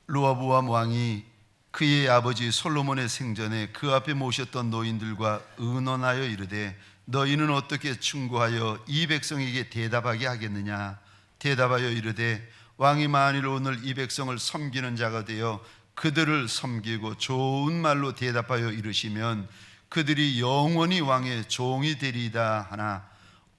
르호보암 왕이 그의 아버지 솔로몬의 생전에 그 앞에 모셨던 노인들과 의논하여 이르되 너희는 어떻게 충고하여 이 백성에게 대답하게 하겠느냐? 대답하여 이르되 왕이 만일 오늘 이 백성을 섬기는 자가 되어 그들을 섬기고 좋은 말로 대답하여 이르시면 그들이 영원히 왕의 종이 되리이다 하나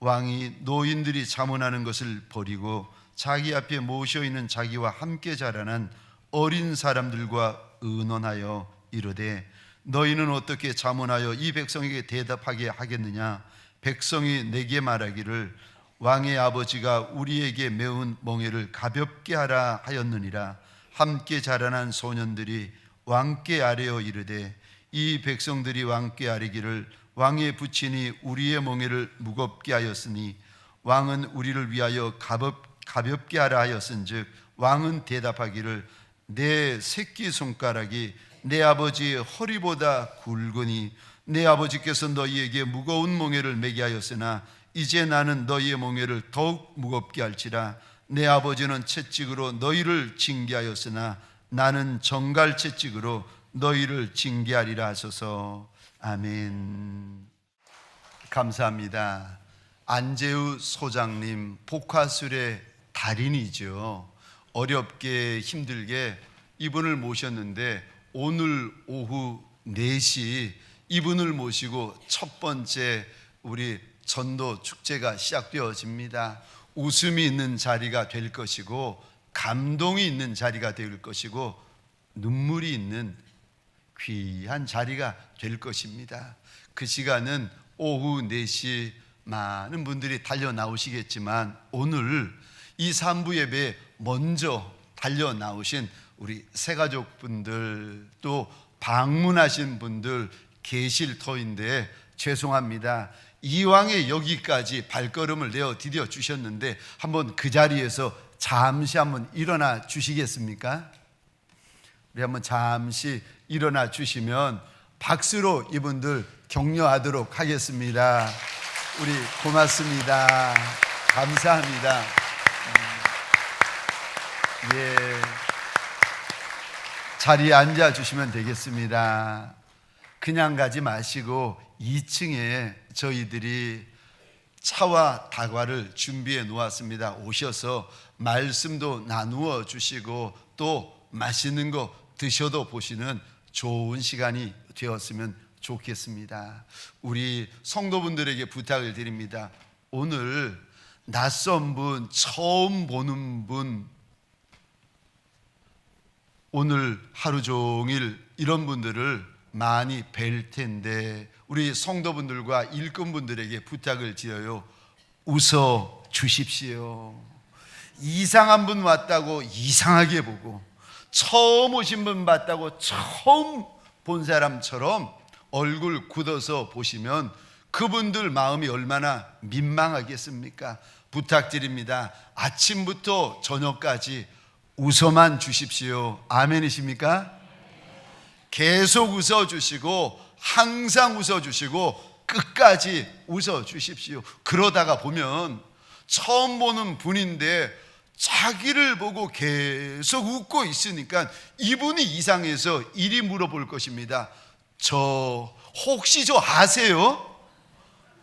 왕이 노인들이 자문하는 것을 버리고 자기 앞에 모셔 있는 자기와 함께 자라난 어린 사람들과 의논하여 이르되 너희는 어떻게 자문하여 이 백성에게 대답하게 하겠느냐? 백성이 내게 말하기를 왕의 아버지가 우리에게 메운 멍에를 가볍게 하라 하였느니라. 함께 자라난 소년들이 왕께 아뢰어 이르되 이 백성들이 왕께 아뢰기를 왕의 부친이 우리의 멍에를 무겁게 하였으니 왕은 우리를 위하여 가볍게 하라 하였은즉 왕은 대답하기를 내 새끼손가락이 내 아버지의 허리보다 굵으니 내 아버지께서 너희에게 무거운 멍에를 매게 하였으나 이제 나는 너희의 멍에를 더욱 무겁게 할지라. 내 아버지는 채찍으로 너희를 징계하였으나 나는 정갈 채찍으로 너희를 징계하리라 하소서. 아멘. 감사합니다. 안재우 소장님 복화술의 달인이죠. 어렵게 힘들게 이분을 모셨는데 오늘 오후 4시 이분을 모시고 첫 번째 우리 전도 축제가 시작되어집니다. 웃음이 있는 자리가 될 것이고 감동이 있는 자리가 될 것이고 눈물이 있는 귀한 자리가 될 것입니다. 그 시간은 오후 4시 많은 분들이 달려 나오시겠지만 오늘 이 3부 예배에 먼저 달려 나오신 우리 새가족분들 또 방문하신 분들 계실 터인데 죄송합니다. 이왕에 여기까지 발걸음을 내어 디뎌 주셨는데 한번 그 자리에서 잠시 한번 일어나 주시겠습니까? 우리 한번 잠시 일어나 주시면 박수로 이분들 격려하도록 하겠습니다. 우리 고맙습니다. 감사합니다. 예, 자리에 앉아 주시면 되겠습니다. 그냥 가지 마시고 2층에 저희들이 차와 다과를 준비해 놓았습니다. 오셔서 말씀도 나누어 주시고 또 맛있는 거 드셔도 보시는 좋은 시간이 되었으면 좋겠습니다. 우리 성도분들에게 부탁을 드립니다. 오늘 낯선 분, 처음 보는 분, 오늘 하루 종일 이런 분들을 많이 뵐 텐데 우리 성도분들과 일꾼분들에게 부탁을 드려요. 웃어 주십시오. 이상한 분 왔다고 이상하게 보고 처음 오신 분 봤다고 처음 본 사람처럼 얼굴 굳어서 보시면 그분들 마음이 얼마나 민망하겠습니까? 부탁드립니다. 아침부터 저녁까지 웃어만 주십시오. 아멘이십니까? 계속 웃어주시고 항상 웃어주시고 끝까지 웃어주십시오. 그러다가 보면 처음 보는 분인데 자기를 보고 계속 웃고 있으니까 이분이 이상해서 이리 물어볼 것입니다. 혹시 저 아세요?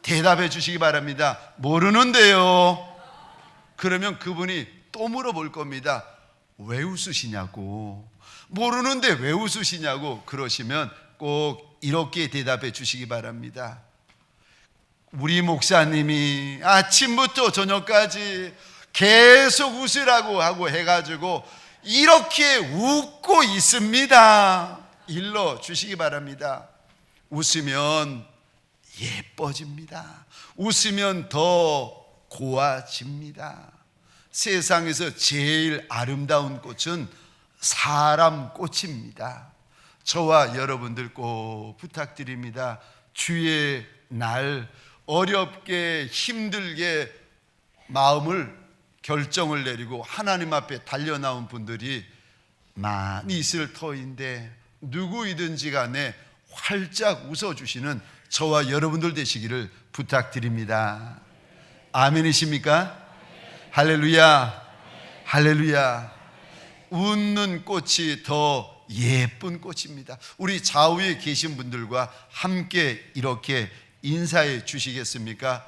대답해 주시기 바랍니다. 모르는데요. 그러면 그분이 또 물어볼 겁니다. 왜 웃으시냐고. 모르는데 왜 웃으시냐고. 그러시면 꼭 이렇게 대답해 주시기 바랍니다. 우리 목사님이 아침부터 저녁까지 계속 웃으라고 하고 해가지고 이렇게 웃고 있습니다. 일러 주시기 바랍니다. 웃으면 예뻐집니다. 웃으면 더 고와집니다. 세상에서 제일 아름다운 꽃은 사람 꽃입니다. 저와 여러분들 꼭 부탁드립니다. 주의 날 어렵게 힘들게 마음을 결정을 내리고 하나님 앞에 달려나온 분들이 많이 있을 터인데 누구이든지 간에 활짝 웃어주시는 저와 여러분들 되시기를 부탁드립니다. 아멘이십니까? 할렐루야, 할렐루야. 웃는 꽃이 더 예쁜 꽃입니다. 우리 좌우에 계신 분들과 함께 이렇게 인사해 주시겠습니까?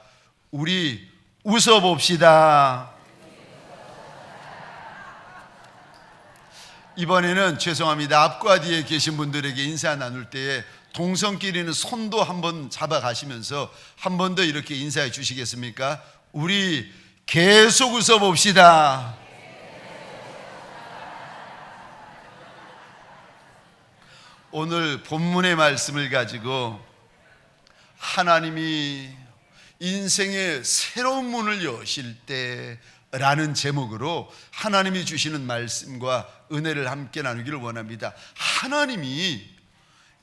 우리 웃어봅시다. 이번에는 죄송합니다. 앞과 뒤에 계신 분들에게 인사 나눌 때에 동성끼리는 손도 한번 잡아가시면서 한 번 더 이렇게 인사해 주시겠습니까? 우리 계속 웃어봅시다. 오늘 본문의 말씀을 가지고 하나님이 인생의 새로운 문을 여실 때라는 제목으로 하나님이 주시는 말씀과 은혜를 함께 나누기를 원합니다. 하나님이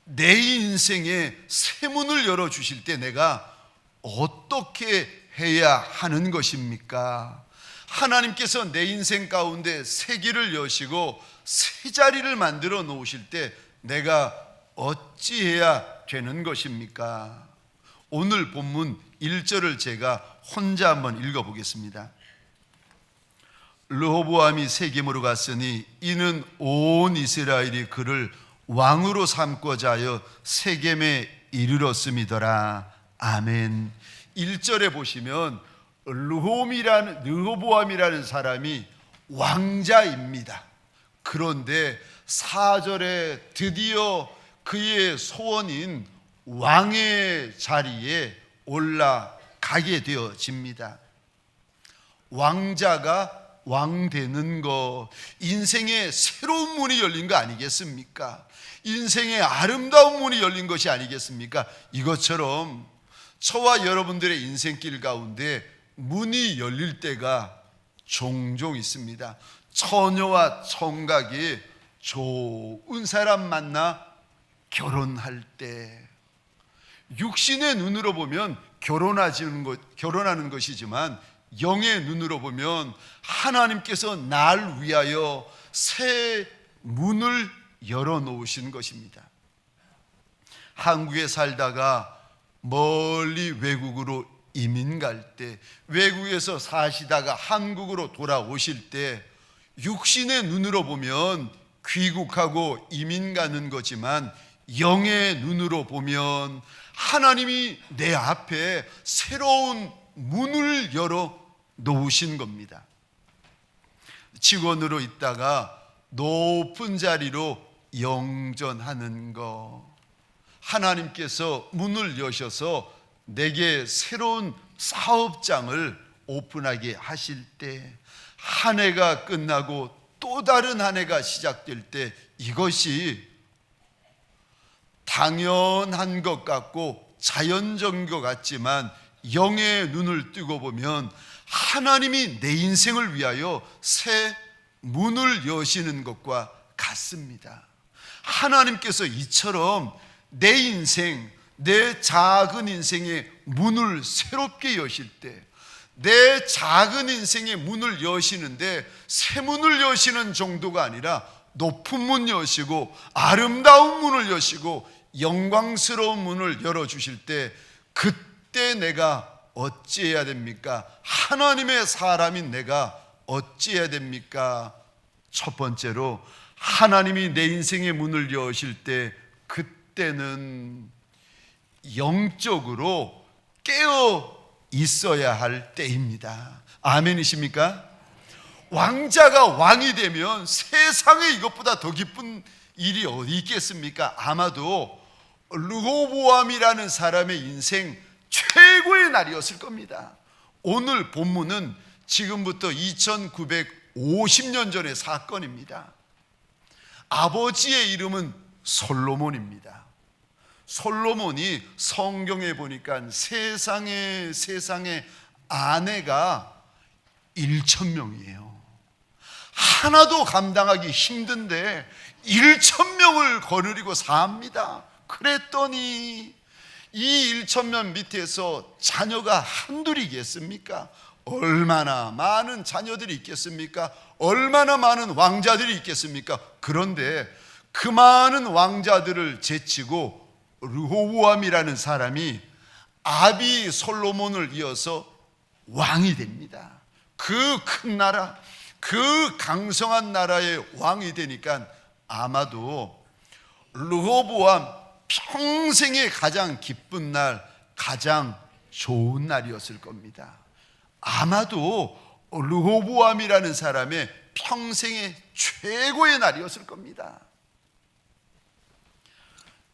내 인생의 새 문을 열어주실 때 내가 어떻게 해야 하는 것입니까? 하나님께서 내 인생 가운데 새 길을 여시고 새 자리를 만들어 놓으실 때 내가 어찌해야 되는 것입니까? 오늘 본문 1절을 제가 혼자 한번 읽어보겠습니다. 르호보암이 세겜으로 갔으니 이는 온 이스라엘이 그를 왕으로 삼고자 하여 세겜에 이르렀음이더라. 아멘. 1절에 보시면 르호보암이라는 사람이 왕자입니다. 그런데 4절에 드디어 그의 소원인 왕의 자리에 올라가게 되어집니다. 왕자가 왕 되는 것, 인생의 새로운 문이 열린 거 아니겠습니까? 인생의 아름다운 문이 열린 것이 아니겠습니까? 이것처럼 저와 여러분들의 인생길 가운데 문이 열릴 때가 종종 있습니다. 처녀와 청각이 좋은 사람 만나 결혼할 때, 육신의 눈으로 보면 결혼하는 것이지만 영의 눈으로 보면 하나님께서 날 위하여 새 문을 열어놓으신 것입니다. 한국에 살다가 멀리 외국으로 이민 갈 때, 외국에서 사시다가 한국으로 돌아오실 때 육신의 눈으로 보면 귀국하고 이민 가는 거지만 영의 눈으로 보면 하나님이 내 앞에 새로운 문을 열어 놓으신 겁니다. 직원으로 있다가 높은 자리로 영전하는 거, 하나님께서 문을 여셔서 내게 새로운 사업장을 오픈하게 하실 때, 한 해가 끝나고 또 다른 한 해가 시작될 때 이것이 당연한 것 같고 자연적인 것 같지만 영의 눈을 뜨고 보면 하나님이 내 인생을 위하여 새 문을 여시는 것과 같습니다. 하나님께서 이처럼 내 인생, 내 작은 인생의 문을 새롭게 여실 때, 내 작은 인생의 문을 여시는데 새 문을 여시는 정도가 아니라 높은 문 여시고 아름다운 문을 여시고 영광스러운 문을 열어주실 때, 그때 내가 어찌해야 됩니까? 하나님의 사람인 내가 어찌해야 됩니까? 첫 번째로 하나님이 내 인생의 문을 여실 때 그때는 영적으로 깨어 있어야 할 때입니다. 아멘이십니까? 왕자가 왕이 되면 세상에 이것보다 더 기쁜 일이 어디 있겠습니까? 아마도 르호보암이라는 사람의 인생 최고의 날이었을 겁니다. 오늘 본문은 지금부터 2950년 전의 사건입니다. 아버지의 이름은 솔로몬입니다. 솔로몬이 성경에 보니까 세상에 아내가 1,000명이에요. 하나도 감당하기 힘든데 1,000명을 거느리고 삽니다. 그랬더니 이 1,000명 밑에서 자녀가 한둘이겠습니까? 얼마나 많은 자녀들이 있겠습니까? 얼마나 많은 왕자들이 있겠습니까? 그런데 그 많은 왕자들을 제치고 르호보암이라는 사람이 아비 솔로몬을 이어서 왕이 됩니다. 그 큰 나라, 그 강성한 나라의 왕이 되니까 아마도 르호보암 평생의 가장 기쁜 날, 가장 좋은 날이었을 겁니다. 아마도 르호보암이라는 사람의 평생의 최고의 날이었을 겁니다.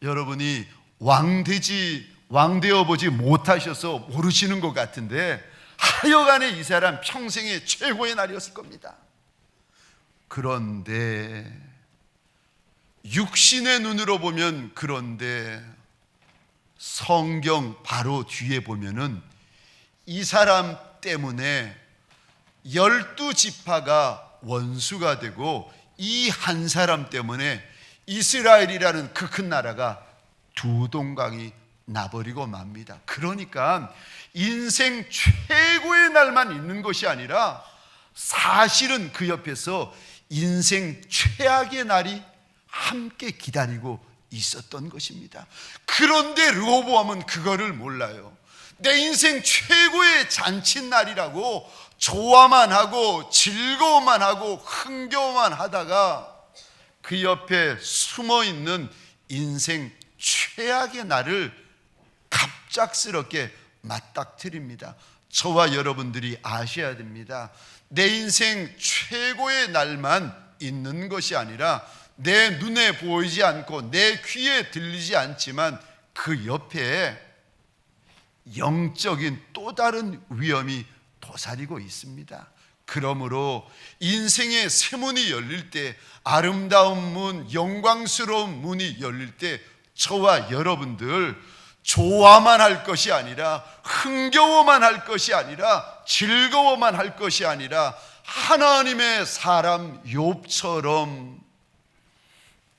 여러분이 왕되어 보지 못하셔서 모르시는 것 같은데 하여간에 이 사람 평생의 최고의 날이었을 겁니다. 그런데 육신의 눈으로 보면 그런데 성경 바로 뒤에 보면은 이 사람 때문에 12지파가 원수가 되고 이 한 사람 때문에 이스라엘이라는 그 큰 나라가 두 동강이 나버리고 맙니다. 그러니까 인생 최고의 날만 있는 것이 아니라 사실은 그 옆에서 인생 최악의 날이 함께 기다리고 있었던 것입니다. 그런데 르호보암은 그거를 몰라요. 내 인생 최고의 잔칫날이라고 좋아만 하고 즐거워만 하고 흥겨워만 하다가 그 옆에 숨어있는 인생 최악의 날을 갑작스럽게 맞닥뜨립니다. 저와 여러분들이 아셔야 됩니다. 내 인생 최고의 날만 있는 것이 아니라 내 눈에 보이지 않고 내 귀에 들리지 않지만 그 옆에 영적인 또 다른 위험이 도사리고 있습니다. 그러므로 인생의 새 문이 열릴 때, 아름다운 문, 영광스러운 문이 열릴 때 저와 여러분들 좋아만 할 것이 아니라, 흥겨워만 할 것이 아니라, 즐거워만 할 것이 아니라 하나님의 사람 욥처럼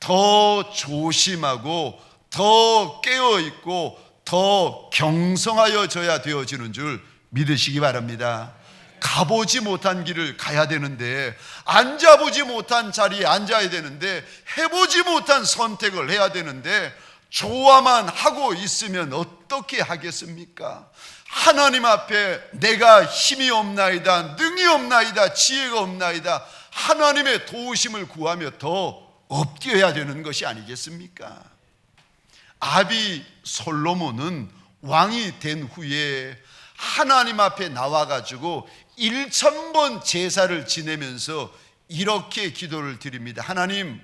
더 조심하고 더 깨어있고 더 경성하여져야 되어지는 줄 믿으시기 바랍니다. 가보지 못한 길을 가야 되는데, 앉아보지 못한 자리에 앉아야 되는데, 해보지 못한 선택을 해야 되는데 좋아만 하고 있으면 어떻게 하겠습니까? 하나님 앞에 내가 힘이 없나이다, 능이 없나이다, 지혜가 없나이다, 하나님의 도우심을 구하며 더 엎드려야 되는 것이 아니겠습니까? 아비 솔로몬은 왕이 된 후에 하나님 앞에 나와가지고 1000번 제사를 지내면서 이렇게 기도를 드립니다. 하나님,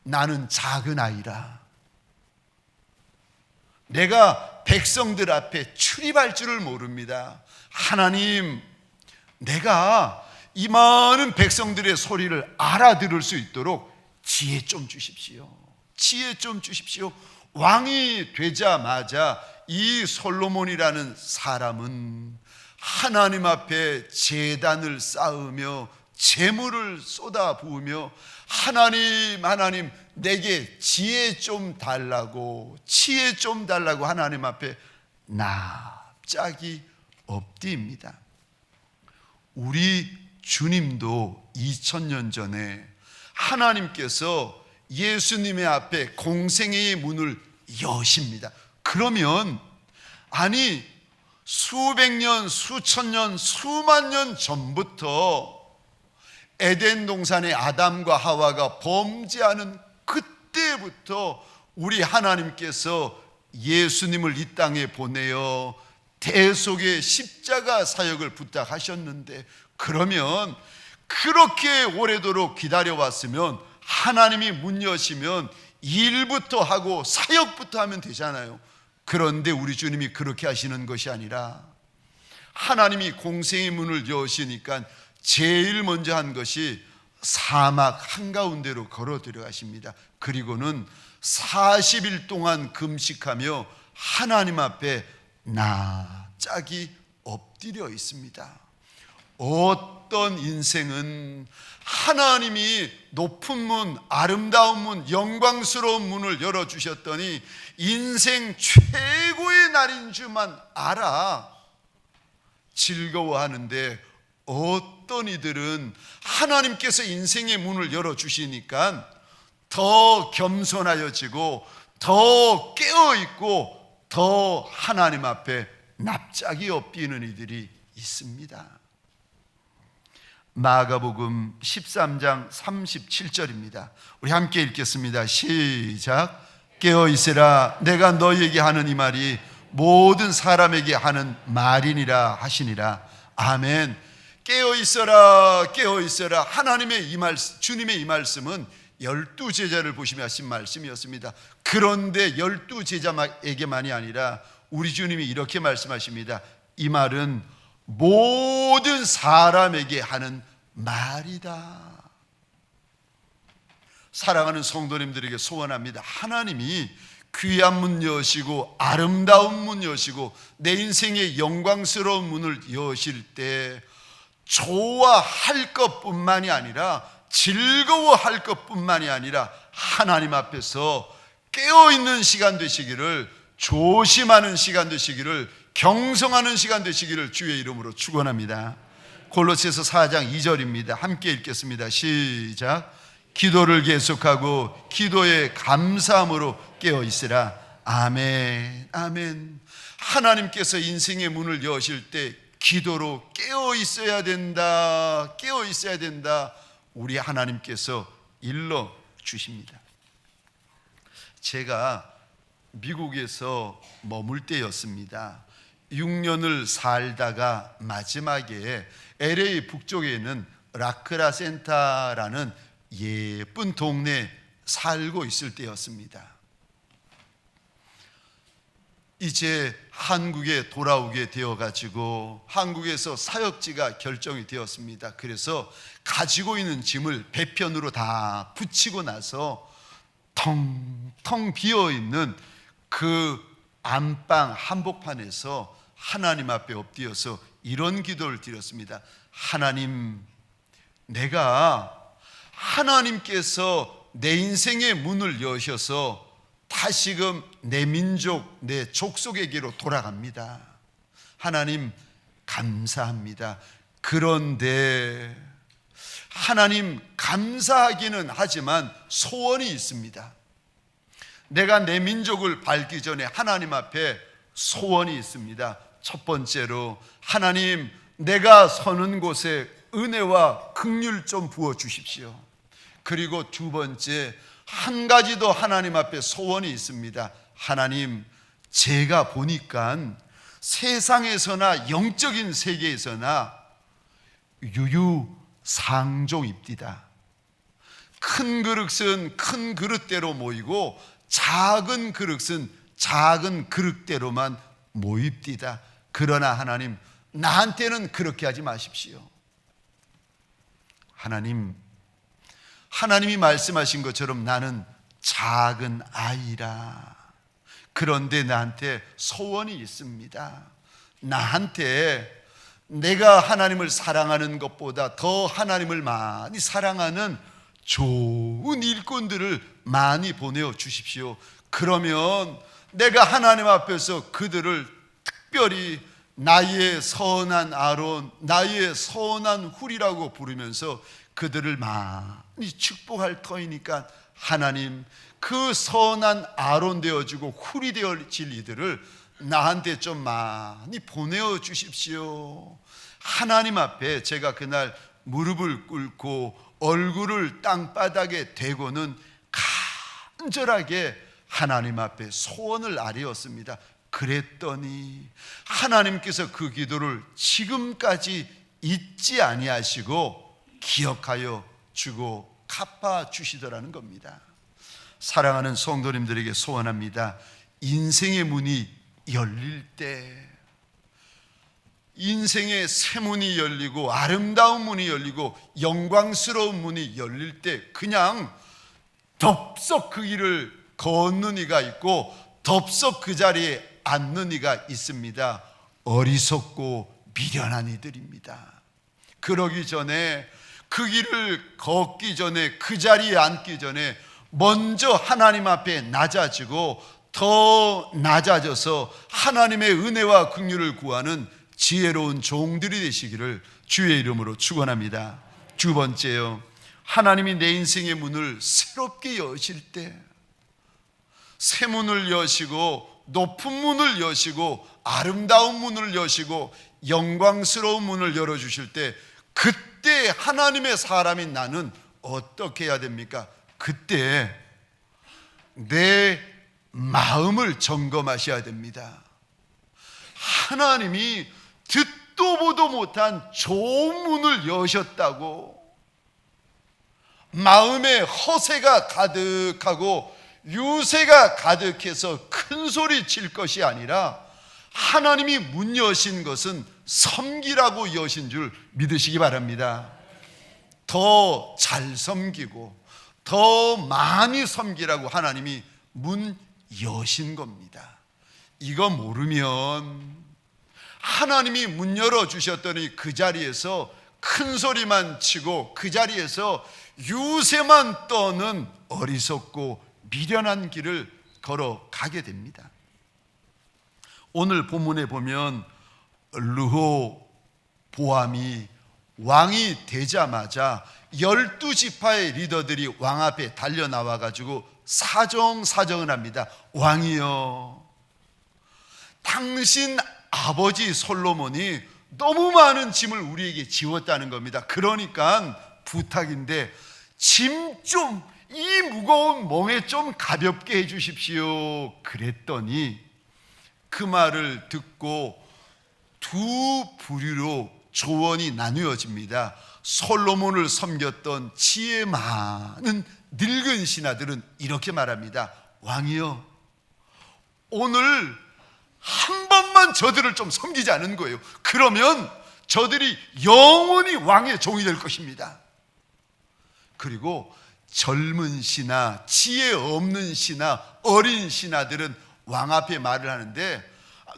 나는 작은 아이라. 내가 백성들 앞에 출입할 줄을 모릅니다. 하나님, 내가 이 많은 백성들의 소리를 알아들을 수 있도록 지혜 좀 주십시오. 지혜 좀 주십시오. 왕이 되자마자 이 솔로몬이라는 사람은 하나님 앞에 제단을 쌓으며 재물을 쏟아부으며 하나님 내게 지혜 좀 달라고, 지혜 좀 달라고 하나님 앞에 납작이 엎드립니다. 우리 주님도 2000년 전에 하나님께서 예수님의 앞에 공생애의 문을 여십니다. 그러면 아니 수백 년, 수천 년, 수만 년 전부터 에덴 동산의 아담과 하와가 범죄하는 그때부터 우리 하나님께서 예수님을 이 땅에 보내어 대속의 십자가 사역을 부탁하셨는데, 그러면 그렇게 오래도록 기다려왔으면 하나님이 문 여시면 일부터 하고 사역부터 하면 되잖아요. 그런데 우리 주님이 그렇게 하시는 것이 아니라 하나님이 공생의 문을 여시니까 제일 먼저 한 것이 사막 한가운데로 걸어 들어가십니다. 그리고는 40일 동안 금식하며 하나님 앞에 납작이 엎드려 있습니다. 어떤 인생은 하나님이 높은 문, 아름다운 문, 영광스러운 문을 열어주셨더니 인생 최고의 날인 줄만 알아 즐거워하는데, 어떤 이들은 하나님께서 인생의 문을 열어주시니까 더 겸손하여지고 더 깨어있고 더 하나님 앞에 납작이 엎드리는 이들이 있습니다. 마가복음 13장 37절입니다. 우리 함께 읽겠습니다. 시작. 깨어 있으라, 내가 너희에게 하는 이 말이 모든 사람에게 하는 말이니라 하시니라. 아멘. 깨어 있어라, 깨어 있어라. 하나님의 이 말씀, 주님의 이 말씀은 12제자를 보시며 하신 말씀이었습니다. 그런데 12제자에게만이 아니라 우리 주님이 이렇게 말씀하십니다. 이 말은 모든 사람에게 하는 말이다. 사랑하는 성도님들에게 소원합니다. 하나님이 귀한 문 여시고 아름다운 문 여시고 내 인생의 영광스러운 문을 여실 때 좋아할 것뿐만이 아니라 즐거워할 것뿐만이 아니라 하나님 앞에서 깨어있는 시간 되시기를, 조심하는 시간 되시기를, 경성하는 시간 되시기를 주의 이름으로 축원합니다. 골로새서 4장 2절입니다. 함께 읽겠습니다. 시작. 기도를 계속하고 기도에 감사함으로 깨어있으라. 아멘. 아멘. 하나님께서 인생의 문을 여실 때 기도로 깨어있어야 된다, 깨어있어야 된다, 우리 하나님께서 일러 주십니다. 제가 미국에서 머물 때였습니다. 6년을 살다가 마지막에 LA 북쪽에 있는 라크라 센터라는 예쁜 동네에 살고 있을 때였습니다. 이제 한국에 돌아오게 되어가지고 한국에서 사역지가 결정이 되었습니다. 그래서 가지고 있는 짐을 배편으로 다 붙이고 나서 텅텅 비어있는 그 안방 한복판에서 하나님 앞에 엎드려서 이런 기도를 드렸습니다. 하나님, 내가 하나님께서 내 인생의 문을 여셔서 다시금 내 민족, 내 족속에게로 돌아갑니다. 하나님 감사합니다. 그런데 하나님 감사하기는 하지만 소원이 있습니다. 내가 내 민족을 밟기 전에 하나님 앞에 소원이 있습니다. 첫 번째로, 하나님, 내가 서는 곳에 은혜와 긍휼 좀 부어 주십시오. 그리고 두 번째, 한 가지 더 하나님 앞에 소원이 있습니다. 하나님, 제가 보니까 세상에서나 영적인 세계에서나 유유상종입니다. 큰 그릇은 큰 그릇대로 모이고 작은 그릇은 작은 그릇대로만 모입디다. 그러나 하나님, 나한테는 그렇게 하지 마십시오. 하나님이 말씀하신 것처럼 나는 작은 아이라. 그런데 나한테 소원이 있습니다. 나한테 내가 하나님을 사랑하는 것보다 더 하나님을 많이 사랑하는 좋은 일꾼들을 많이 보내어 주십시오. 그러면 내가 하나님 앞에서 그들을 특별히 나의 선한 아론, 나의 선한 훌이라고 부르면서 그들을 많이 축복할 터이니까 하나님, 그 선한 아론 되어지고 훌이 되어질 이들을 나한테 좀 많이 보내어 주십시오. 하나님 앞에 제가 그날 무릎을 꿇고 얼굴을 땅바닥에 대고는 간절하게 하나님 앞에 소원을 아뢰었습니다. 그랬더니 하나님께서 그 기도를 지금까지 잊지 아니하시고 기억하여 주고 갚아 주시더라는 겁니다. 사랑하는 성도님들에게 소원합니다. 인생의 문이 열릴 때, 인생의 새 문이 열리고 아름다운 문이 열리고 영광스러운 문이 열릴 때 그냥 덥석 그 길을 걷는 이가 있고 덥석 그 자리에 앉는 이가 있습니다. 어리석고 미련한 이들입니다. 그러기 전에, 그 길을 걷기 전에, 그 자리에 앉기 전에 먼저 하나님 앞에 낮아지고 더 낮아져서 하나님의 은혜와 긍휼을 구하는 지혜로운 종들이 되시기를 주의 이름으로 축원합니다. 두 번째요, 하나님이 내 인생의 문을 새롭게 여실 때, 새 문을 여시고 높은 문을 여시고 아름다운 문을 여시고 영광스러운 문을 열어주실 때, 그때 그때 하나님의 사람인 나는 어떻게 해야 됩니까? 그때 내 마음을 점검하셔야 됩니다. 하나님이 듣도 보도 못한 좋은 문을 여셨다고 마음에 허세가 가득하고 유세가 가득해서 큰 소리 칠 것이 아니라 하나님이 문 여신 것은 섬기라고 여신 줄 믿으시기 바랍니다. 더 잘 섬기고 더 많이 섬기라고 하나님이 문 여신 겁니다. 이거 모르면 하나님이 문 열어주셨더니 그 자리에서 큰 소리만 치고 그 자리에서 유세만 떠는 어리석고 미련한 길을 걸어가게 됩니다. 오늘 본문에 보면 르호보암이 왕이 되자마자 12지파의 리더들이 왕 앞에 달려나와 가지고 사정을 합니다. 왕이여, 당신 아버지 솔로몬이 너무 많은 짐을 우리에게 지웠다는 겁니다. 그러니까 부탁인데 짐 좀, 이 무거운 멍에 좀 가볍게 해 주십시오. 그랬더니 그 말을 듣고 두 부류로 조언이 나누어집니다. 솔로몬을 섬겼던 지혜 많은 늙은 신하들은 이렇게 말합니다. 왕이여, 오늘 한 번만 저들을 좀 섬기지 않은 거예요. 그러면 저들이 영원히 왕의 종이 될 것입니다. 그리고 젊은 신하, 지혜 없는 신하, 어린 신하들은 왕 앞에 말을 하는데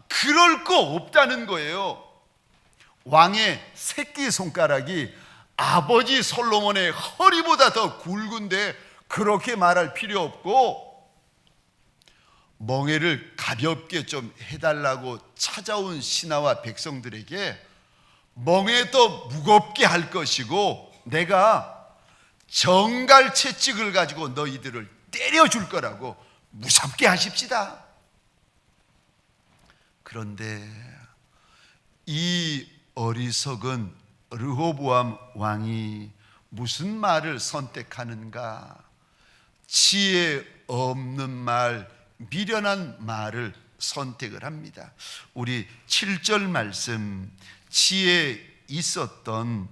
그럴 거 없다는 거예요. 왕의 새끼손가락이 아버지 솔로몬의 허리보다 더 굵은데 그렇게 말할 필요 없고, 멍에를 가볍게 좀 해달라고 찾아온 신하와 백성들에게 멍에 더 무겁게 할 것이고 내가 정갈 채찍을 가지고 너희들을 때려줄 거라고 무섭게 하십시다. 그런데 이 어리석은 르호보암 왕이 무슨 말을 선택하는가? 지혜 없는 말, 미련한 말을 선택을 합니다. 우리 7절 말씀, 지혜 있었던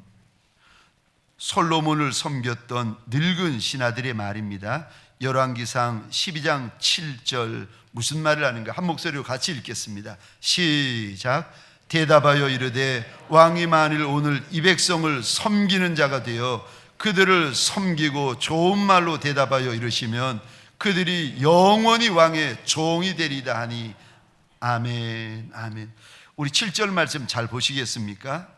솔로몬을 섬겼던 늙은 신하들의 말입니다. 열왕기상 12장 7절 무슨 말을 하는가? 한 목소리로 같이 읽겠습니다. 시작. 대답하여 이르되 왕이 만일 오늘 이 백성을 섬기는 자가 되어 그들을 섬기고 좋은 말로 대답하여 이르시면 그들이 영원히 왕의 종이 되리다 하니 아멘, 아멘. 우리 7절 말씀 잘 보시겠습니까?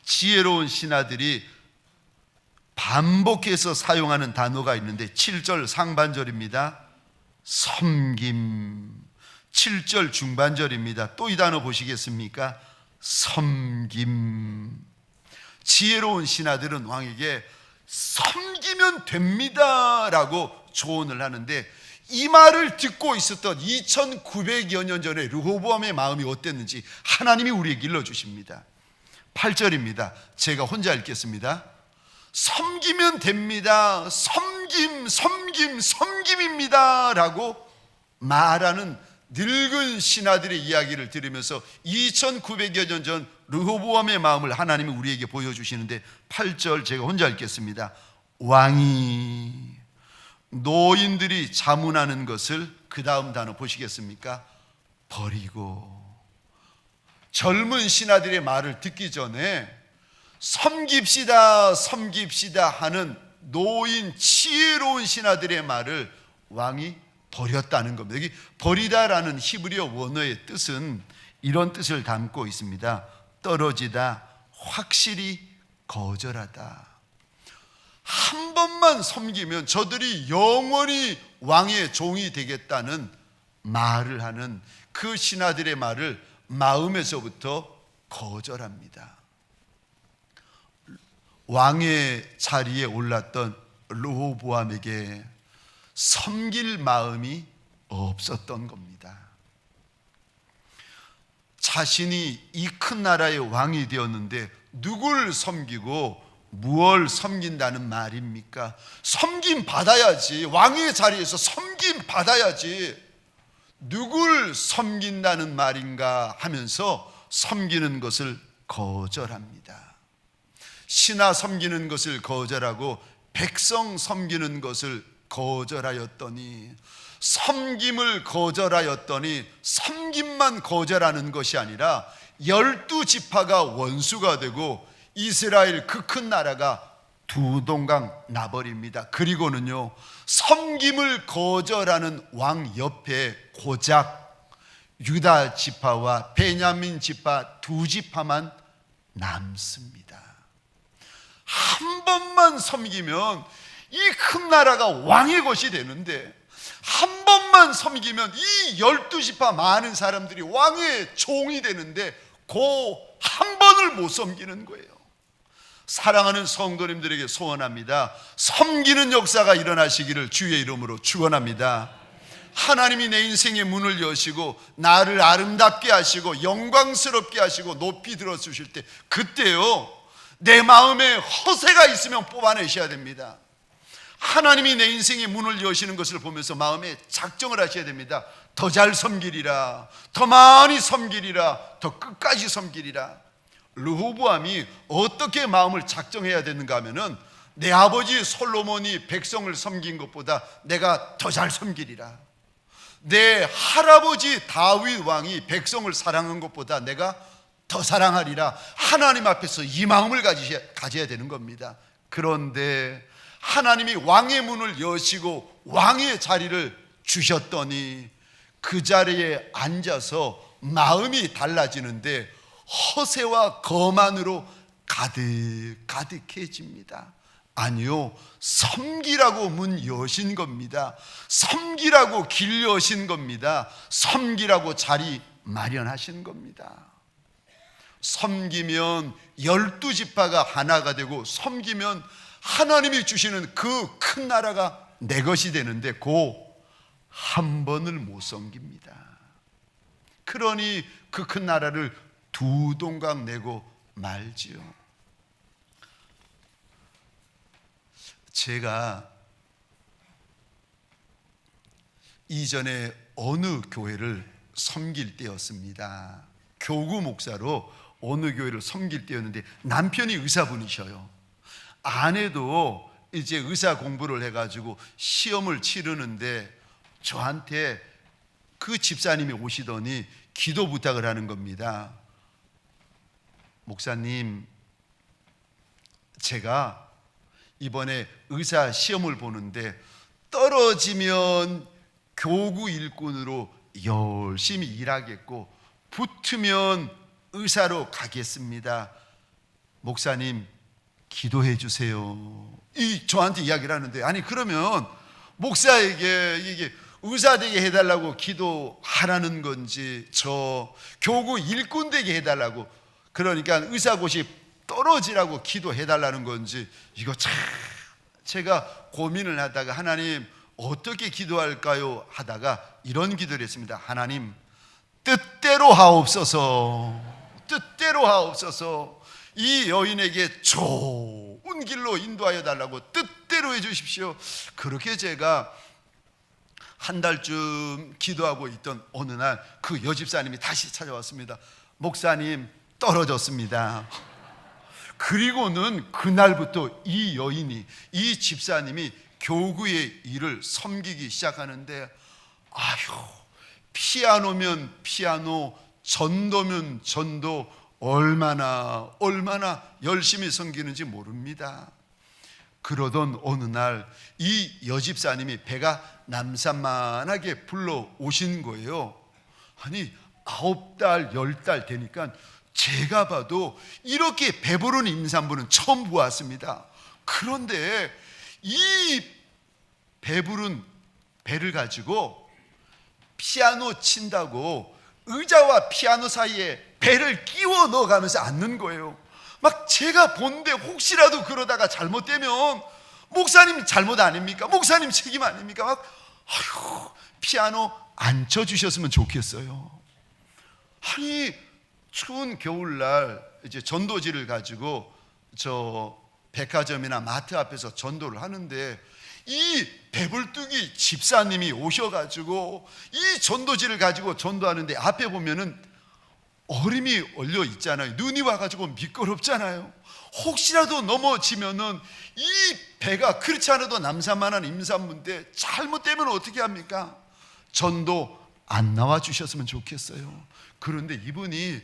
지혜로운 신하들이 반복해서 사용하는 단어가 있는데 7절 상반절입니다. 섬김. 7절 중반절입니다. 또 이 단어 보시겠습니까? 섬김. 지혜로운 신하들은 왕에게 섬기면 됩니다 라고 조언을 하는데, 이 말을 듣고 있었던 2900여 년 전에 르호보암의 마음이 어땠는지 하나님이 우리에게 일러주십니다. 8절입니다. 제가 혼자 읽겠습니다. 섬기면 됩니다. 섬김입니다 라고 말하는 늙은 신하들의 이야기를 들으면서 2900여 년 전 르호보암의 마음을 하나님이 우리에게 보여주시는데, 8절 제가 혼자 읽겠습니다. 왕이 노인들이 자문하는 것을, 그 다음 단어 보시겠습니까? 버리고. 젊은 신하들의 말을 듣기 전에 섬깁시다 하는 노인 지혜로운 신하들의 말을 왕이 버렸다는 겁니다. 여기 버리다라는 히브리어 원어의 뜻은 이런 뜻을 담고 있습니다. 떨어지다, 확실히 거절하다. 한 번만 섬기면 저들이 영원히 왕의 종이 되겠다는 말을 하는 그 신하들의 말을 마음에서부터 거절합니다. 왕의 자리에 올랐던 르호보암에게 섬길 마음이 없었던 겁니다. 자신이 이 큰 나라의 왕이 되었는데 누굴 섬기고 무엇을 섬긴다는 말입니까? 섬김 받아야지. 왕의 자리에서 섬김 받아야지. 누굴 섬긴다는 말인가 하면서 섬기는 것을 거절합니다. 신하 섬기는 것을 거절하고 백성 섬기는 것을 거절하였더니, 섬김을 거절하였더니 섬김만 거절하는 것이 아니라 12지파가 원수가 되고 이스라엘 그 큰 나라가 두 동강 나버립니다. 그리고는요, 섬김을 거절하는 왕 옆에 고작 유다 지파와 베냐민 지파 두 지파만 남습니다. 한 번만 섬기면 이 큰 나라가 왕의 것이 되는데, 한 번만 섬기면 이 12지파 많은 사람들이 왕의 종이 되는데 그 한 번을 못 섬기는 거예요. 사랑하는 성도님들에게 소원합니다. 섬기는 역사가 일어나시기를 주의 이름으로 축원합니다. 하나님이 내 인생의 문을 여시고 나를 아름답게 하시고 영광스럽게 하시고 높이 들어주실 때, 그때요, 내 마음에 허세가 있으면 뽑아내셔야 됩니다. 하나님이 내 인생의 문을 여시는 것을 보면서 마음에 작정을 하셔야 됩니다. 더 잘 섬기리라, 더 많이 섬기리라, 더 끝까지 섬기리라. 르호보암이 어떻게 마음을 작정해야 되는가 하면은, 내 아버지 솔로몬이 백성을 섬긴 것보다 내가 더 잘 섬기리라. 내 할아버지 다윗 왕이 백성을 사랑한 것보다 내가 더 사랑하리라. 하나님 앞에서 이 마음을 가져야 되는 겁니다. 그런데 하나님이 왕의 문을 여시고 왕의 자리를 주셨더니 그 자리에 앉아서 마음이 달라지는데 허세와 거만으로 가득해집니다. 아니요, 섬기라고 문 여신 겁니다. 섬기라고 길 여신 겁니다. 섬기라고 자리 마련하신 겁니다. 섬기면 12지파가 하나가 되고, 섬기면 하나님이 주시는 그 큰 나라가 내 것이 되는데 그 한 번을 못 섬깁니다. 그러니 그 큰 나라를 두 동강 내고 말지요. 제가 이전에 어느 교회를 섬길 때였습니다. 교구 목사로 어느 교회를 섬길 때였는데, 남편이 의사분이셔요. 아내도 이제 의사 공부를 해가지고 시험을 치르는데 저한테 그 집사님이 오시더니 기도 부탁을 하는 겁니다. 목사님, 제가 이번에 의사 시험을 보는데 떨어지면 교구 일꾼으로 열심히 일하겠고 붙으면 의사로 가겠습니다. 목사님, 기도해 주세요. 저한테 이야기를 하는데, 아니 그러면 목사에게 이게 의사 되게 해달라고 기도하라는 건지, 저 교구 일꾼 되게 해달라고, 그러니까 의사고시 떨어지라고 기도해달라는 건지, 이거 참 제가 고민을 하다가 하나님 어떻게 기도할까요 하다가 이런 기도를 했습니다. 하나님, 뜻대로 하옵소서. 뜻대로 하옵소서. 이 여인에게 좋은 길로 인도하여 달라고 뜻대로 해 주십시오. 그렇게 제가 한 달쯤 기도하고 있던 어느 날 그 여집사님이 다시 찾아왔습니다. 목사님, 떨어졌습니다. 그리고는 그날부터 이 여인이, 이 집사님이 교구의 일을 섬기기 시작하는데, 아휴, 피아노면 피아노, 전도면 전도, 얼마나 열심히 섬기는지 모릅니다. 그러던 어느 날 이 여집사님이 배가 남산만하게 불러오신 거예요. 아니 9달 10달 되니까 제가 봐도 이렇게 배부른 임산부는 처음 보았습니다. 그런데 이 배부른 배를 가지고 피아노 친다고 의자와 피아노 사이에 배를 끼워 넣어가면서 앉는 거예요. 막 제가 본데 혹시라도 그러다가 잘못되면 목사님 잘못 아닙니까? 목사님 책임 아닙니까? 막 아휴, 피아노 앉혀주셨으면 좋겠어요. 아니 추운 겨울날 이제 전도지를 가지고 저 백화점이나 마트 앞에서 전도를 하는데, 이 배불뚝이 집사님이 오셔가지고 이 전도지를 가지고 전도하는데, 앞에 보면은 얼음이 얼려 있잖아요. 눈이 와가지고 미끄럽잖아요. 혹시라도 넘어지면은 이 배가 그렇지 않아도 남산만한 임산부인데 잘못되면 어떻게 합니까? 전도 안 나와 주셨으면 좋겠어요. 그런데 이분이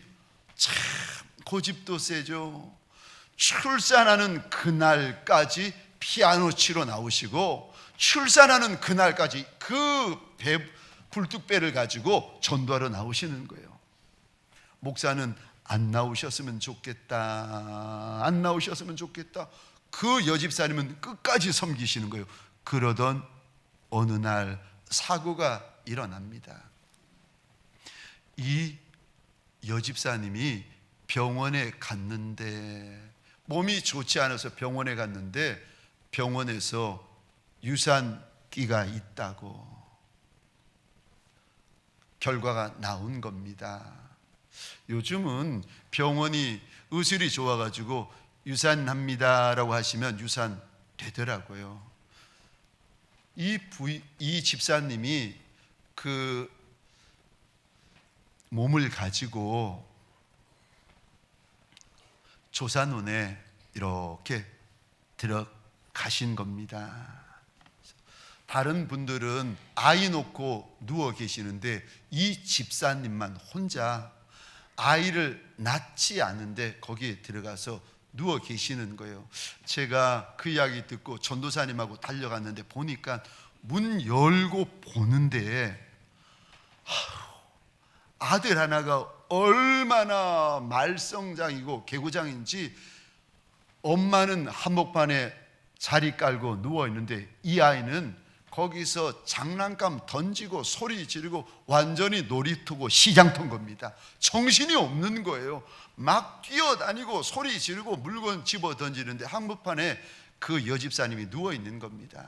참 고집도 세죠. 출산하는 그날까지 피아노 치러 나오시고, 출산하는 그날까지 그 불뚝배를 가지고 전도하러 나오시는 거예요. 목사는 안 나오셨으면 좋겠다, 안 나오셨으면 좋겠다. 그 여집사님은 끝까지 섬기시는 거예요. 그러던 어느 날 사고가 일어납니다. 이 여집사님이 병원에 갔는데, 몸이 좋지 않아서 병원에 갔는데, 병원에서 유산기가 있다고 결과가 나온 겁니다. 요즘은 병원이 의술이 좋아가지고 유산합니다라고 하시면 유산 되더라고요. 이 집사님이 그 몸을 가지고 조산원에 이렇게 들어가신 겁니다. 다른 분들은 아이 놓고 누워 계시는데, 이 집사님만 혼자 아이를 낳지 않은데 거기에 들어가서 누워 계시는 거예요. 제가 그 이야기 듣고 전도사님하고 달려갔는데, 보니까 문 열고 보는데 아들 하나가 얼마나 말썽장이고 개구장인지, 엄마는 한복판에 자리 깔고 누워 있는데 이 아이는 거기서 장난감 던지고 소리 지르고 완전히 놀이터고 시장터인 겁니다. 정신이 없는 거예요. 막 뛰어다니고 소리 지르고 물건 집어 던지는데 한복판에 그 여집사님이 누워 있는 겁니다.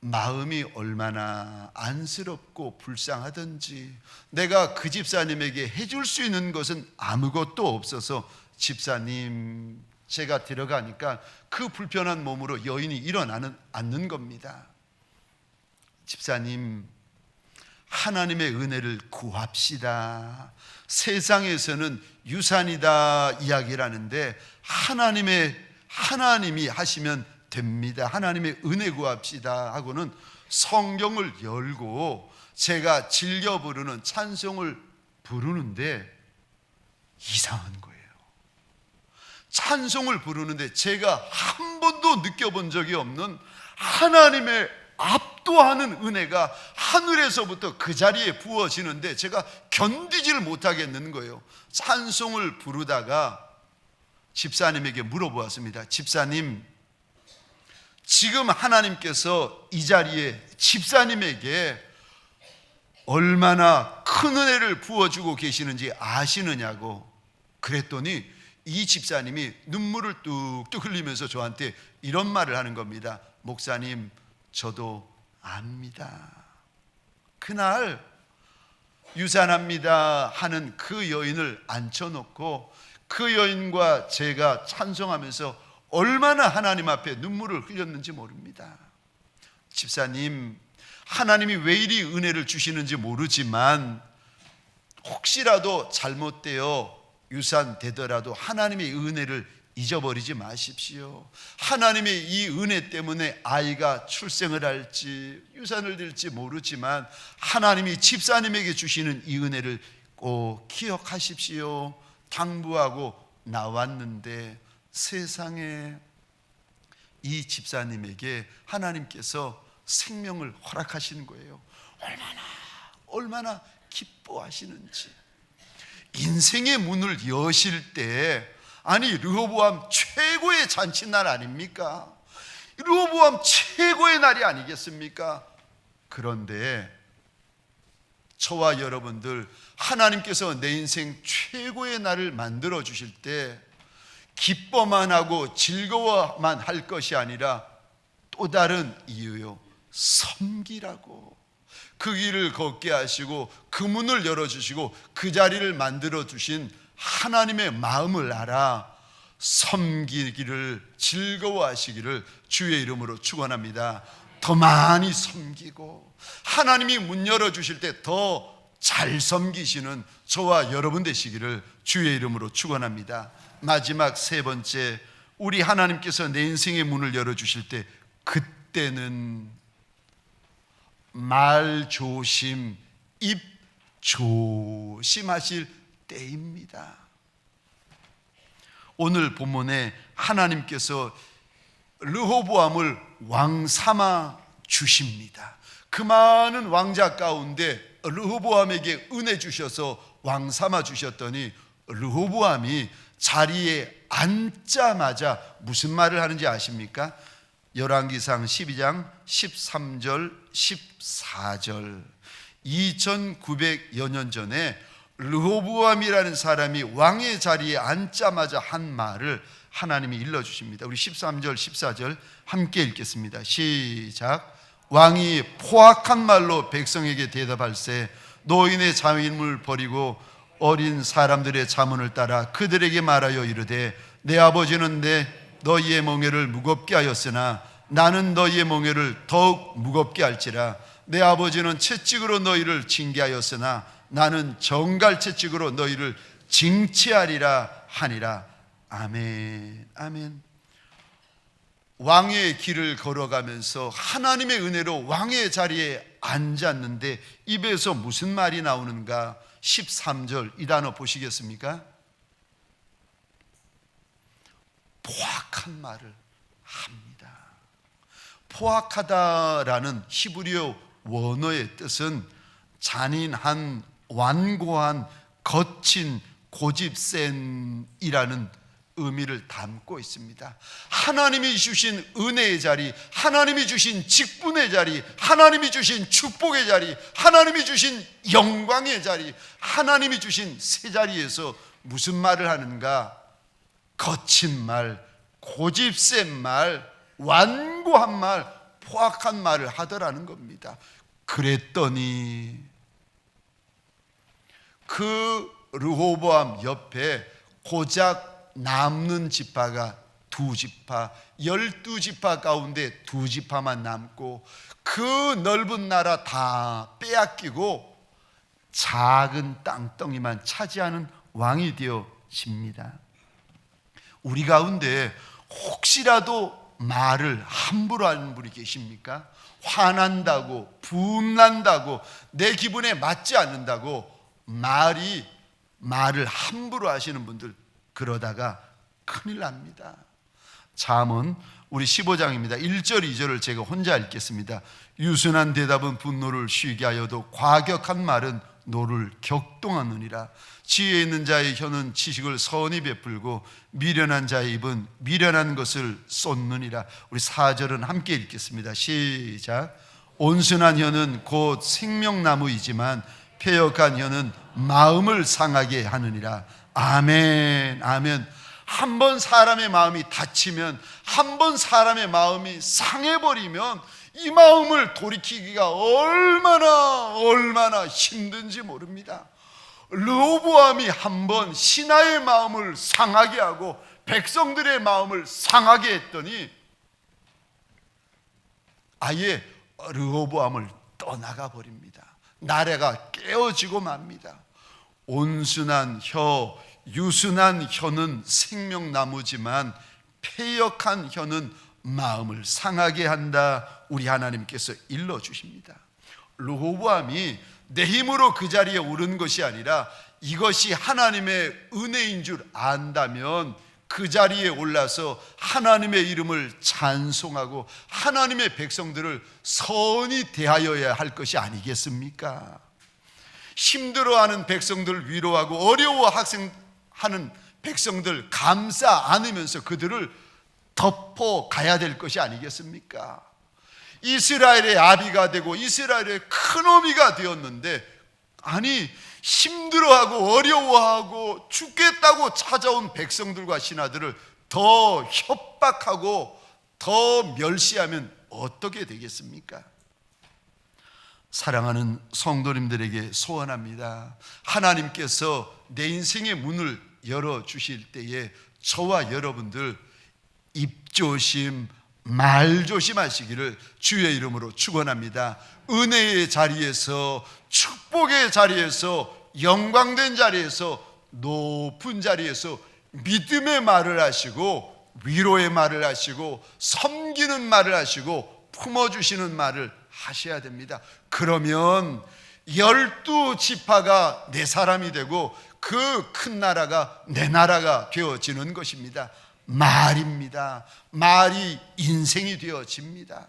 마음이 얼마나 안쓰럽고 불쌍하든지, 내가 그 집사님에게 해줄 수 있는 것은 아무것도 없어서, 집사님 제가 들어가니까 그 불편한 몸으로 여인이 일어나는 않는 겁니다. 집사님, 하나님의 은혜를 구합시다. 세상에서는 유산이다 이야기를 하는데, 하나님이 하시면 됩니다. 하나님의 은혜 구합시다 하고는 성경을 열고 제가 즐겨 부르는 찬송을 부르는데 이상한 거예요. 찬송을 부르는데 제가 한 번도 느껴본 적이 없는 하나님의 압도하는 은혜가 하늘에서부터 그 자리에 부어지는데 제가 견디지를 못하겠는 거예요. 찬송을 부르다가 집사님에게 물어보았습니다. 집사님, 지금 하나님께서 이 자리에 집사님에게 얼마나 큰 은혜를 부어주고 계시는지 아시느냐고. 그랬더니 이 집사님이 눈물을 뚝뚝 흘리면서 저한테 이런 말을 하는 겁니다. 목사님, 저도 압니다. 그날 유산합니다 하는 그 여인을 앉혀놓고 그 여인과 제가 찬송하면서 얼마나 하나님 앞에 눈물을 흘렸는지 모릅니다. 집사님, 하나님이 왜 이리 은혜를 주시는지 모르지만 혹시라도 잘못되어 유산되더라도 하나님의 은혜를 잊어버리지 마십시오. 하나님의 이 은혜 때문에 아이가 출생을 할지 유산을 될지 모르지만 하나님이 집사님에게 주시는 이 은혜를 꼭 기억하십시오. 당부하고 나왔는데 세상에 이 집사님에게 하나님께서 생명을 허락하시는 거예요. 얼마나 기뻐하시는지. 인생의 문을 여실 때, 아니 르호보암 최고의 잔칫날 아닙니까? 르호보암 최고의 날이 아니겠습니까? 그런데 저와 여러분들, 하나님께서 내 인생 최고의 날을 만들어 주실 때 기뻐만 하고 즐거워만 할 것이 아니라 또 다른 이유요, 섬기라고. 그 길을 걷게 하시고 그 문을 열어주시고 그 자리를 만들어 주신 하나님의 마음을 알아 섬기기를 즐거워하시기를 주의 이름으로 축원합니다. 더 많이 섬기고 하나님이 문 열어주실 때 더 잘 섬기시는 저와 여러분 되시기를 주의 이름으로 축원합니다. 마지막 세 번째, 우리 하나님께서 내 인생의 문을 열어주실 때 그때는 말 조심, 입 조심하실 때입니다. 오늘 본문에 하나님께서 르호보암을 왕 삼아 주십니다. 그 많은 왕자 가운데 르호보암에게 은혜 주셔서 왕 삼아 주셨더니 르호보암이 자리에 앉자마자 무슨 말을 하는지 아십니까? 열왕기상 12장 13절 14절 2900여 년 전에 르호보암이라는 사람이 왕의 자리에 앉자마자 한 말을 하나님이 일러주십니다. 우리 13절 14절 함께 읽겠습니다. 시작. 왕이 포악한 말로 백성에게 대답할세 노인의 잠임을 버리고 어린 사람들의 자문을 따라 그들에게 말하여 이르되 내 아버지는 너희의 멍에를 무겁게 하였으나 나는 너희의 멍에를 더욱 무겁게 할지라. 내 아버지는 채찍으로 너희를 징계하였으나 나는 정갈 채찍으로 너희를 징치하리라 하니라. 아멘. 아멘. 왕의 길을 걸어가면서 하나님의 은혜로 왕의 자리에 앉았는데 입에서 무슨 말이 나오는가? 13절 이 단어 보시겠습니까? 포악한 말을 합니다. 포악하다라는 히브리어 원어의 뜻은 잔인한, 완고한, 거친, 고집센이라는 의미를 담고 있습니다. 하나님이 주신 은혜의 자리, 하나님이 주신 직분의 자리, 하나님이 주신 축복의 자리, 하나님이 주신 영광의 자리, 하나님이 주신 새 자리에서 무슨 말을 하는가? 거친 말, 고집센 말, 완고한 말, 포악한 말을 하더라는 겁니다. 그랬더니 그 르호보암 옆에 고작 남는 지파가 두 지파, 12지파 가운데 두 지파만 남고 그 넓은 나라 다 빼앗기고 작은 땅덩이만 차지하는 왕이 되어집니다. 우리 가운데 혹시라도 말을 함부로 하는 분이 계십니까? 화난다고, 분난다고, 내 기분에 맞지 않는다고 말을 함부로 하시는 분들, 그러다가 큰일 납니다. 잠언 우리 15장입니다. 1절 2절을 제가 혼자 읽겠습니다. 유순한 대답은 분노를 쉬게 하여도 과격한 말은 노를 격동하느니라. 지혜 있는 자의 혀는 지식을 선히 베풀고 미련한 자의 입은 미련한 것을 쏟느니라. 우리 4절은 함께 읽겠습니다. 시작. 온순한 혀는 곧 생명나무이지만 패역한 혀는 마음을 상하게 하느니라. 아멘. 아멘. 한 번 사람의 마음이 다치면, 한 번 사람의 마음이 상해버리면 이 마음을 돌이키기가 얼마나 힘든지 모릅니다. 르호보암이 한 번 신하의 마음을 상하게 하고 백성들의 마음을 상하게 했더니 아예 르호보암을 떠나가 버립니다. 나라가 깨어지고 맙니다. 온순한 혀, 유순한 혀는 생명나무지만 패역한 혀는 마음을 상하게 한다. 우리 하나님께서 일러주십니다. 르호보암이 내 힘으로 그 자리에 오른 것이 아니라 이것이 하나님의 은혜인 줄 안다면 그 자리에 올라서 하나님의 이름을 찬송하고 하나님의 백성들을 선히 대하여야 할 것이 아니겠습니까? 힘들어하는 백성들 위로하고 어려워하는 백성들 감싸 안으면서 그들을 덮어가야 될 것이 아니겠습니까? 이스라엘의 아비가 되고 이스라엘의 큰어미가 되었는데, 아니 힘들어하고 어려워하고 죽겠다고 찾아온 백성들과 신하들을 더 협박하고 더 멸시하면 어떻게 되겠습니까? 사랑하는 성도님들에게 소원합니다. 하나님께서 내 인생의 문을 열어주실 때에 저와 여러분들 입조심, 말조심하시기를 주의 이름으로 축원합니다. 은혜의 자리에서, 축복의 자리에서, 영광된 자리에서, 높은 자리에서 믿음의 말을 하시고, 위로의 말을 하시고, 섬기는 말을 하시고, 품어주시는 말을 하셔야 됩니다. 그러면 12지파가 내 사람이 되고 그 큰 나라가 내 나라가 되어지는 것입니다. 말입니다. 말이 인생이 되어집니다.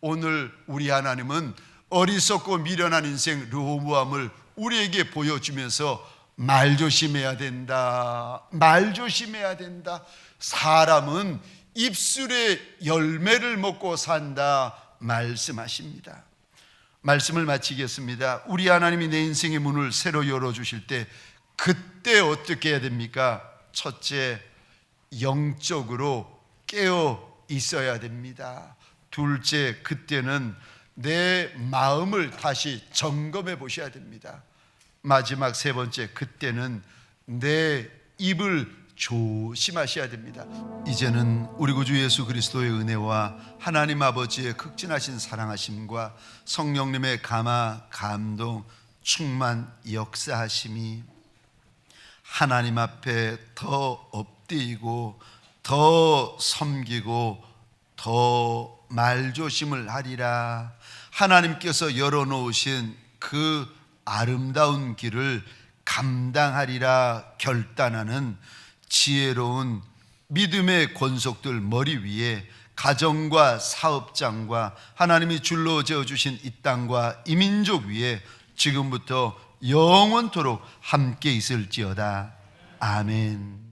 오늘 우리 하나님은 어리석고 미련한 인생 르호보암을 우리에게 보여주면서 말 조심해야 된다, 말 조심해야 된다. 사람은 입술의 열매를 먹고 산다 말씀하십니다. 말씀을 마치겠습니다. 우리 하나님이 내 인생의 문을 새로 열어주실 때 그때 어떻게 해야 됩니까? 첫째, 영적으로 깨어 있어야 됩니다. 둘째, 그때는 내 마음을 다시 점검해 보셔야 됩니다. 마지막 세 번째, 그때는 내 입을 조심하셔야 됩니다. 이제는 우리 구주 예수 그리스도의 은혜와 하나님 아버지의 극진하신 사랑하심과 성령님의 감화, 감동, 충만, 역사하심이 하나님 앞에 더 엎드리고 더 섬기고 더 말조심을 하리라. 하나님께서 열어놓으신 그 아름다운 길을 감당하리라 결단하는 지혜로운 믿음의 권속들 머리 위에 가정과 사업장과 하나님이 줄로 지어주신 이 땅과 이 민족 위에 지금부터 영원토록 함께 있을지어다. 아멘.